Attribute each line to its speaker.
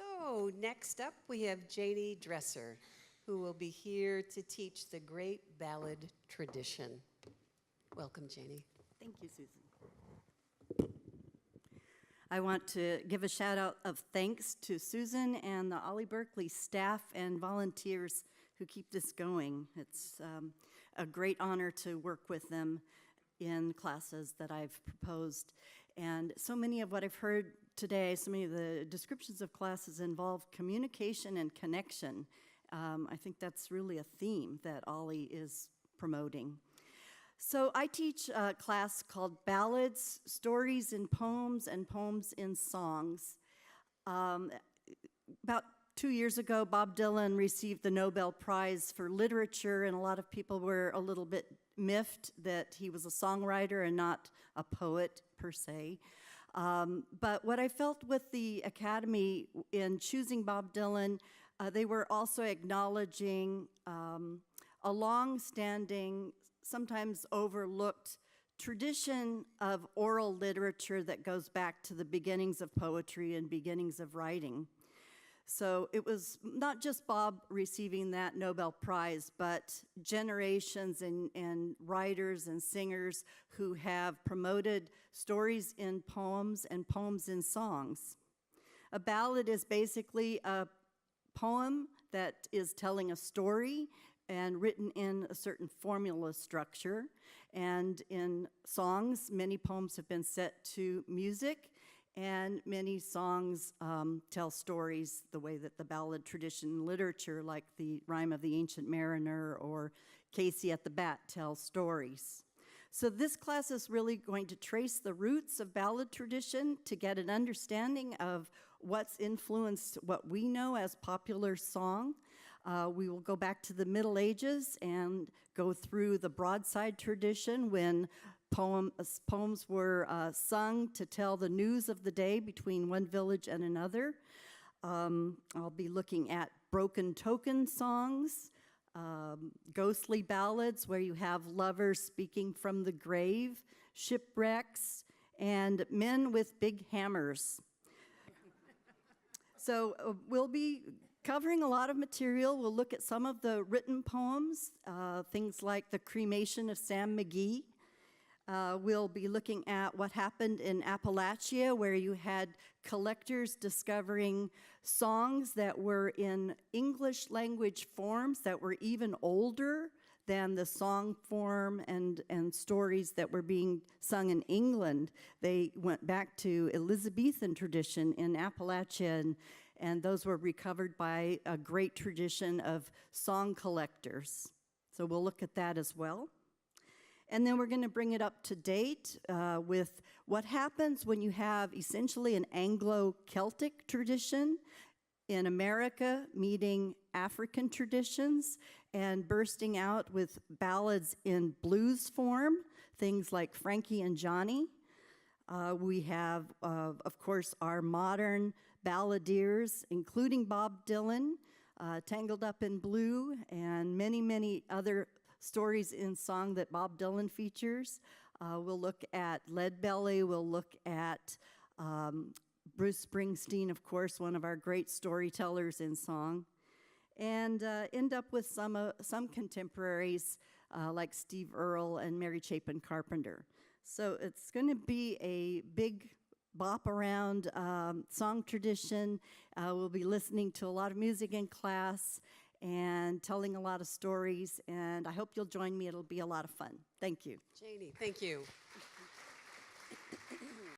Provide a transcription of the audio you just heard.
Speaker 1: So next up we have Jannie Dresser, who will be here to teach the great ballad tradition. Welcome, Jannie.
Speaker 2: Thank you, Susan. I want to give a shout out of thanks to Susan and the Ollie Berkeley staff and volunteers who keep this going. It's a great honor to work with them in classes that I've proposed. And so many of what I've heard today, so many of the descriptions of classes involve communication and connection. I think that's really a theme that Ollie is promoting. So I teach a class called Ballads, Stories in Poems and Poems in Songs. About 2 years ago, Bob Dylan received the Nobel Prize for Literature, and a lot of people were a little bit miffed that he was a songwriter and not a poet per se. But what I felt with the Academy in choosing Bob Dylan, they were also acknowledging a long-standing, sometimes overlooked tradition of oral literature that goes back to the beginnings of poetry and beginnings of writing. So it was not just Bob receiving that Nobel Prize, but generations and writers and singers who have promoted stories in poems and poems in songs. A ballad is basically a poem that is telling a story and written in a certain formula structure. And in songs, many poems have been set to music, and many songs tell stories the way that the ballad tradition in literature, like the Rime of the Ancient Mariner or Casey at the Bat, tells stories. So this class is really going to trace the roots of ballad tradition to get an understanding of what's influenced what we know as popular song. We will go back to the Middle Ages and go through the broadside tradition when poems were sung to tell the news of the day between one village and another. I'll be looking at broken token songs, ghostly ballads where you have lovers speaking from the grave, shipwrecks, and men with big hammers. So we'll be covering a lot of material. We'll look at some of the written poems, things like the cremation of Sam McGee. We'll be looking at what happened in Appalachia, where you had collectors discovering songs that were in English language forms that were even older than the song form and stories that were being sung in England. They went back to Elizabethan tradition in Appalachia, and those were recovered by a great tradition of song collectors. So we'll look at that as well. And then we're going to bring it up to date with what happens when you have essentially an Anglo-Celtic tradition in America meeting African traditions and bursting out with ballads in blues form, things like Frankie and Johnny. We have, of course, our modern balladeers, including Bob Dylan, Tangled Up in Blue, and many, many other stories in song that Bob Dylan features. We'll look at Leadbelly. We'll look at Bruce Springsteen, of course, one of our great storytellers in song, and end up with some contemporaries like Steve Earle and Mary Chapin Carpenter. So it's going to be a big bop around song tradition. We'll be listening to a lot of music in class and telling a lot of stories, and I hope you'll join me. It'll be a lot of fun. Thank you.
Speaker 1: Jannie, thank you.